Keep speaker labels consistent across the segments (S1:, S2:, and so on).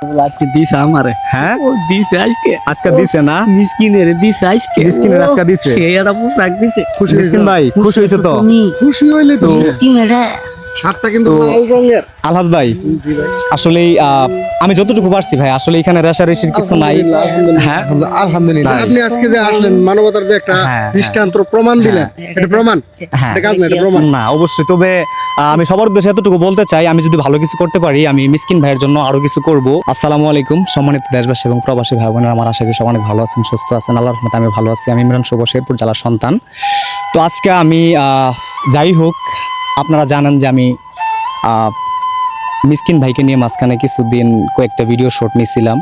S1: আজকে দিছে আমারে।
S2: হ্যাঁ
S1: ও দিছে আজকে।
S2: আজকে দিছে না?
S1: মিসকিনের দিছে আজকে।
S2: মিসকিনের আজকে দিছে।
S1: সে একটা পোশাক দিছে।
S2: মিসকিন ভাই খুশি হয়েছে তো?
S1: তুমি
S3: খুশি হইলে তো
S1: মিসকিনের
S3: শার্টটা কিন্তু
S2: তো-
S3: লাল রঙের।
S2: আলহাজ ভাই আসলে আমি যতটুকু পারছি ভাই, আসলে এখানে রেশারেশির কিছু নাই। হ্যাঁ
S3: আলহামদুলিল্লাহ
S2: তাই।
S3: আপনি আজকে যে আসলেন মানবতার যে একটা
S2: হ্যাঁ,
S3: দৃষ্টান্ত প্রমাণ দিলেন, এটা প্রমাণ,
S2: হ্যাঁ
S3: এটা কাজ না, এটা প্রমাণ।
S2: না অবশ্যই। তবে আমি সবার উদ্দেশ্যে এতটুকু বলতে চাই, আমি যদি ভালো কিছু করতে পারি আমি মিসকিন ভাইয়ের জন্য আরো কিছু করব। আসসালামু আলাইকুম সম্মানিত দেশবাসী এবং প্রবাসী ভাই বোনেরা, আমার আশা করি সব অনেক ভালো আছেন, সুস্থ আছেন। আল্লাহর রহমতে আমি ভালো আছি। আমি ইমরান শুভ, শেরপুর জেলার সন্তান। তো আজকে আমি যাই হোক, আপনারা জানেন যে আমি মিসকিন ভাইকে নিয়ে মাঝখানে কিছুদিন কয়েকটা ভিডিও শুট নিয়েছিলাম,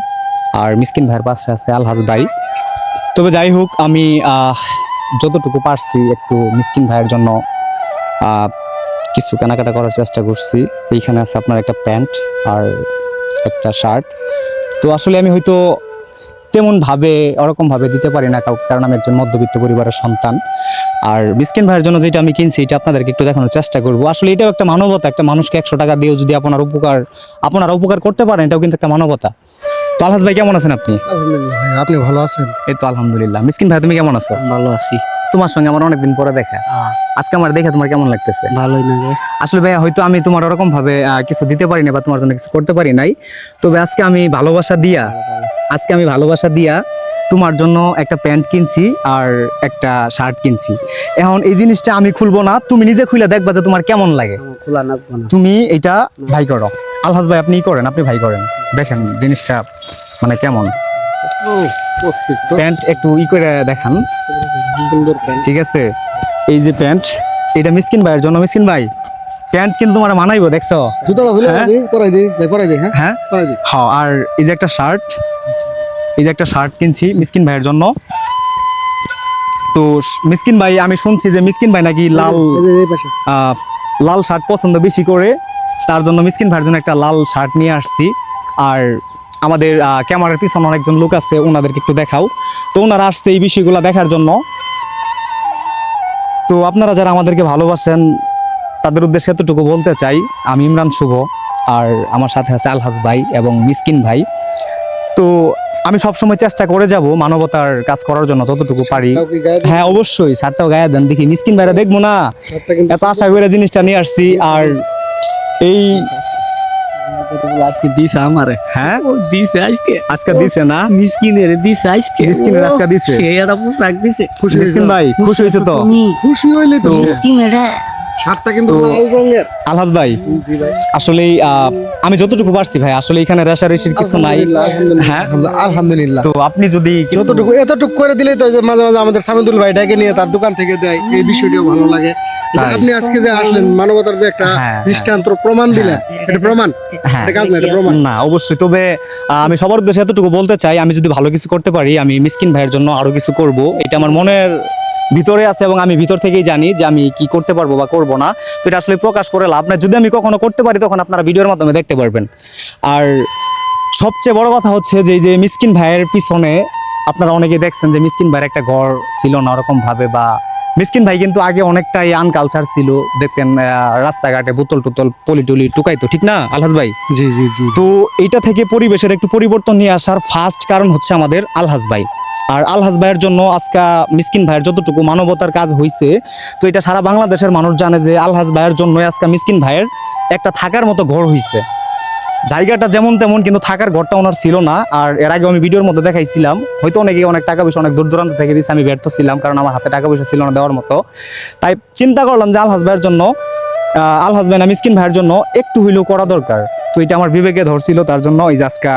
S2: আর মিসকিন ভাইয়ের পাশে আছে আলহাজ ভাই। তবে যাই হোক, আমি যতটুকু পারছি একটু মিসকিন ভাইয়ের জন্য কিছু কেনাকাটা করার চেষ্টা করছি। এইখানে আছে আপনার একটা প্যান্ট আর একটা শার্ট। তো আসলে আমি হয়তো তেমনভাবে ওরকমভাবে দিতে পারি না কাউকে, কারণ আমি একজন মধ্যবিত্ত পরিবারের সন্তান। আর মিসকিন ভাইয়ের জন্য যেটা আমি কিনছি এটা আপনাদেরকে একটু দেখানোর চেষ্টা করব। আসলে এটাও একটা মানবতা, একটা মানুষকে 100 টাকা দিয়েও যদি আপনারা উপকার করতে পারেন, এটাও কিন্তু একটা মানবতা। তো আলহাজ ভাই কেমন আছেন আপনি?
S3: আলহামদুলিল্লাহ ভাই, আপনি ভালো আছেন?
S2: এই তো আলহামদুলিল্লাহ। মিসকিন ভাই তুমি কেমন আছো?
S1: ভালো আছি।
S2: তোমার সঙ্গে আমার অনেকদিন পরে দেখা, আজকে আমার দেখে তোমার কেমন লাগতেছে?
S1: ভালোই না রে।
S2: আসলে ভাই হয়তো আমি তোমার ওরকম ভাবে কিছু দিতে পারি না বা তোমার জন্য কিছু করতে পারি নাই, তবে আজকে আমি ভালোবাসা দিয়া তোমার জন্য একটা প্যান্ট কিনছি আর একটা শার্ট কিনছি। এখন এই জিনিসটা আমি খুলবো না, তুমি নিজে খুলে দেখবা যে তোমার কেমন লাগে।
S1: খোলা নাকবো না।
S2: তুমি এটা ভাই করো, আলহাজ ভাই আপনি করেন, আপনি ভাই করেন, দেখেন জিনিসটা মানে কেমন।
S3: ও প্রস্তুত তো,
S2: প্যান্ট একটু করে দেখান,
S3: সুন্দর প্যান্ট।
S2: ঠিক আছে? এই যে প্যান্ট, এটা মিসকিন ভাইয়ের জন্য। মিসকিন ভাই প্যান্ট কিন্তু তোমার মানাইবো, দেখছো?
S3: জুতোটা খুলে
S2: হ্যাঁ?
S3: দিই, পরাই দিই ভাই, পরাই দিই। হ্যাঁ
S2: হ্যাঁ
S3: পরাই দিই।
S2: হ্যাঁ। আর এই যে একটা শার্ট কিনছি মিসকিন ভাইয়ের জন্য। তো মিসকিন ভাই, আমি শুনছি যে মিসকিন ভাই নাকি
S3: এই পাশে।
S2: লাল শার্ট পছন্দ বেশি করে, তার জন্য মিসকিন ভাইয়ের জন্য একটা লাল শার্ট নিয়ে আসছি। আর আমাদের ক্যামেরার পিছনে অনেকজন লোক আছে, ওনাদেরকে একটু দেখাও। তো ওনারা আসছে এই বিষয়গুলো দেখার জন্য। তো আপনারা যারা আমাদেরকে ভালোবাসেন তাদের উদ্দেশ্যে এতটুকু বলতে চাই, আমি ইমরান শুভ, আর আমার সাথে আছে আলহাজ ভাই এবং মিসকিন ভাই। তো আমি সবসময় চেষ্টা করে যাব মানবতার কাজ করার জন্য যতটুকু পারি।
S3: তাও কি গায়ে দিই?
S2: হ্যাঁ অবশ্যই, শার্টটাও গায়ে দেন দেখি। মিসকিন ভাইরা দেখবো না,
S3: শার্টটা কিন্তু
S2: এত আশা করে জিনিসটা নিয়ে আসছি। আর এই
S1: আজকে দিছে আমারে।
S2: হ্যাঁ
S1: ও দিছে আজকে।
S2: আজকে দিছে না?
S1: মিসকিনের দিছে আজকে।
S2: মিসকিনের আজকে দিছে।
S1: সে একটা পোশাক দিছে।
S3: খুশি হয়েছে?
S2: মিসকিন ভাই খুশি হয়েছে তো?
S1: তুমি
S3: খুশি হইলে তো
S1: মিসকিনের
S3: শার্টটা কিন্তু
S2: তো-
S3: লাল রঙের।
S2: আলহাজ ভাই
S3: জি ভাই,
S2: আসলে আমি যতটুকু পারছি ভাই, আসলে এখানে রেশারেশির কিছু নাই।
S3: আলহামদুলিল্লাহ,
S2: হ্যাঁ
S3: আলহামদুলিল্লাহ।
S2: তো আপনি যদি
S3: যতটুকু এতটুকু করে দিলেই তো, যে মাঝে মাঝে আমাদের সামিদুল ভাই ডেকে নিয়ে তার দোকান থেকে দেয়, এই বিষয়টিও ভালো লাগে। যে
S2: তাই।
S3: আপনি আজকে যে আসলেন মানবতার যে একটা
S2: হ্যাঁ,
S3: দৃষ্টান্ত প্রমাণ দিলেন, এটা প্রমাণ,
S2: হ্যাঁ
S3: এটা কাজ না, এটা প্রমাণ।
S2: না অবশ্যই। তবে আমি সবার উদ্দেশ্যে এতটুকু বলতে চাই, আমি যদি ভালো কিছু করতে পারি আমি মিসকিন ভাইয়ের জন্য আরো কিছু করব। এটা আমার মনের ভিতরে আছে এবং আমি ভিতর থেকেই জানি যে আমি কি করতে পারবো বা করব না। তো এটা আসলে প্রকাশ করে লাভ নাই। যদি আমি কখনো করতে পারি তখন আপনারা ভিডিওর মাধ্যমে দেখতে পারবেন। আর সবচেয়ে বড় কথা হচ্ছে যে এই যে মিসকিন ভাইয়ের পিছনে আপনারা অনেকেই দেখছেন যে মিসকিন ভাইয়ের একটা ঘর ছিল না ওরকম ভাবে, বা মিসকিন ভাই কিন্তু আগে অনেকটাই আনকালচার ছিল। দেখতেন রাস্তাঘাটে বোতল টোতল পলিটুলি টুকাইতো, ঠিক না আলহাজ ভাই?
S3: জি জি জি।
S2: তো এইটা থেকে পরিবেশের একটু পরিবর্তন নিয়ে আসার ফার্স্ট কারণ হচ্ছে আমাদের আলহাজ ভাই। আর আলহাজ ভাইয়ের জন্য আজকে মিসকিন ভাইয়ের যতটুকু মানবতার কাজ হয়েছে, তো এটা সারা বাংলাদেশের মানুষ জানে যে আলহাজ ভাইয়ের জন্য আজকে মিসকিন ভাইয়ের একটা থাকার মতো ঘর হয়েছে। জায়গাটা যেমন তেমন, কিন্তু থাকার ঘরটা ওনার ছিল না। আর এর আগে আমি ভিডিওর মধ্যে দেখাইছিলাম, হয়তো অনেকে অনেক টাকা পয়সা অনেক দূর দূরান্ত থেকে দিচ্ছে, আমি ব্যর্থ ছিলাম কারণ আমার হাতে টাকা পয়সা ছিল না দেওয়ার মতো। তাই চিন্তা করলাম যে আলহাজ ভাইয়ের জন্য, আলহাজ ভাই না মিসকিন ভাইয়ের জন্য একটু হইলেও করা দরকার। তো এটা আমার বিবেকে ধরছিল, তার জন্য এই যে আজকা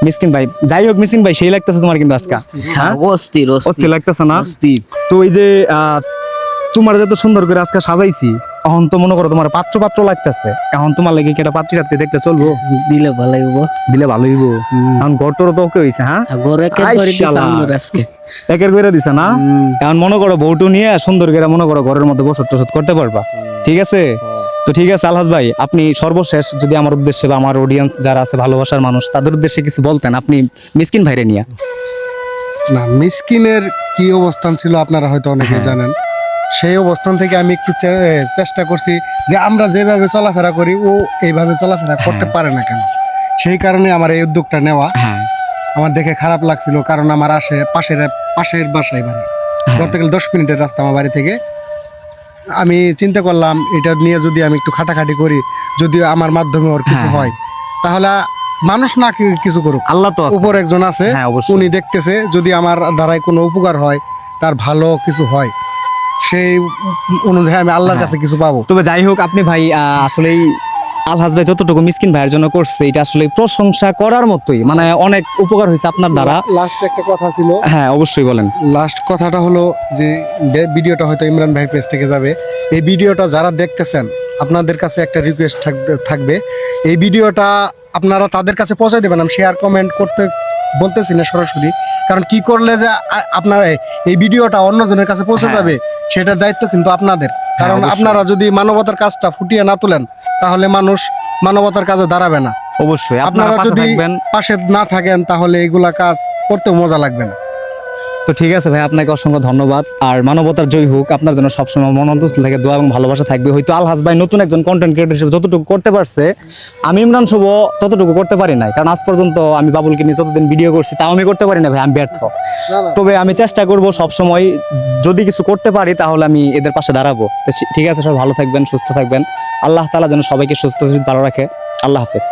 S2: মিসকিন ভাই। যাই হোক মিসকিন ভাই, সেই লাগতেছে তোমার কিন্তু আজকা? হ্যাঁ
S1: অস্থির
S2: অস্থির লাগতেছে না?
S1: অস্থির।
S2: তো এই যে তোমার যত সুন্দর করে আজকে সাজাইছি, এখন তো মনে করো তোমার পাত্র লাগতেছে। এখন তোমার লাগে কি একটা পাত্রী রাত্রি দেখতে চলবো?
S1: দিলে ভালো হইব।
S2: দিলে ভালো হইব। এখন ঘরটর তো ওকে হইছে। হ্যাঁ
S1: ঘরে একেবারে দিছে
S2: আইশালা।
S1: আমার আজকে।
S2: একের করে দিছে না? এখন মনে করো বউটু নিয়ে সুন্দর করে মনে করো ঘরের মধ্যে বসত টসত করতে পারবা, ঠিক আছে? তো ঠিক আছে আলহাজ ভাই, আপনি সর্বশেষ যদি আমার উদ্দেশ্যে বা আমার অডিয়েন্স যারা আছে ভালোবাসার মানুষ তাদের উদ্দেশ্যে কিছু বলতেন আপনি মিসকিন ভাইরে নিয়ে।
S3: না, মিসকিনের কি অবস্থান ছিল আপনারা হয়তো অনেকে জানেন। সেই অবস্থান থেকে আমি একটু চেষ্টা করছি যে আমরা যেভাবে চলাফেরা করি ও এইভাবে চলাফেরা করতে পারে না কেন, সেই কারণে আমার এই উদ্যোগটা নেওয়া।
S2: হ্যাঁ
S3: আমার দেখে খারাপ লাগছিল, কারণ আমার পাশের বাসায় বাড়ি, ধরতে গেলে 10 মিনিটের রাস্তা আমার বাড়ি থেকে। আমি চিন্তা করলাম এটা নিয়ে যদি আমি একটু খাটাখাটি করি, যদি আমার মাধ্যমে ওর কিছু
S2: হ্যাঁ,
S3: হয়, তাহলে মানুষ না কিছু করুক,
S2: আল্লাহ তো আছে।
S3: উপর একজন আছে,
S2: হ্যাঁ, অবশ্যই।
S3: উনি দেখতেছে, যদি আমার দ্বারাই কোনো উপকার হয়, তার ভালো কিছু হয়, সেই অনুযায়ী আমি আল্লাহর
S2: হ্যাঁ।
S3: কাছে কিছু পাবো।
S2: তবে যাই হোক, আপনি ভাই আসলেই আলহাজ ভাই যতটুকু মিসকিন ভাইয়ের জন্য করছে এটা আসলে প্রশংসা করার মতোই, মানে অনেক উপকার হয়েছে আপনার দ্বারা।
S3: লাস্ট একটা কথা ছিল,
S2: হ্যাঁ অবশ্যই বলেন।
S3: লাস্ট কথাটা হলো যে ভিডিওটা হয়তো ইমরান ভাই পেজ থেকে যাবে। এই ভিডিওটা যারা দেখতেছেন, আপনাদের কাছে একটা রিকোয়েস্ট থাকবে, এই ভিডিওটা আপনারা তাদের কাছে পৌঁছে দেবেন। আমি শেয়ার কমেন্ট করতে বলতেছি না সরাসরি, কারণ কি করলে যে আপনারা এই ভিডিওটা অন্যজনের কাছে পৌঁছে
S2: হ্যাঁ।
S3: যাবে, সেটার দায়িত্ব কিন্তু আপনাদের। কারণ
S2: অবশ্যই।
S3: আপনারা যদি মানবতার কাজটা ফুটিয়ে না তোলেন, তাহলে মানুষ মানবতার কাজে দাঁড়াবে না।
S2: অবশ্যই
S3: আপনারা
S2: পাশে
S3: যদি
S2: থাকবেন।
S3: পাশে না থাকেন, তাহলে এগুলা কাজ করতেও মজা লাগবে না।
S2: তো ঠিক আছে ভাই, আপনাকে অসংখ্য ধন্যবাদ। আর মানবতার জয় হোক, আপনার জন্য সবসময় মন অন্তস্থ থেকে দোয়া এবং ভালোবাসা থাকবে। হয়তো আলহাজ ভাই নতুন একজন কন্টেন্ট ক্রিয়েটর হিসেবে যতটুকু করতে পারছে, আমি ইমরান শুভ ততটুকু করতে পারি নাই, কারণ আজ পর্যন্ত আমি বাবুলকে নিয়ে যতদিন ভিডিও করছি তাও আমি করতে পারি না ভাই, আমি ব্যর্থ। তবে আমি চেষ্টা করব সবসময়, যদি কিছু করতে পারি তাহলে আমি এদের পাশে দাঁড়াবো। তো ঠিক আছে, সবাই ভালো থাকবেন, সুস্থ থাকবেন। আল্লাহ তাআলা যেন সবাইকে সুস্থ ভালো রাখে। আল্লাহ হাফেজ।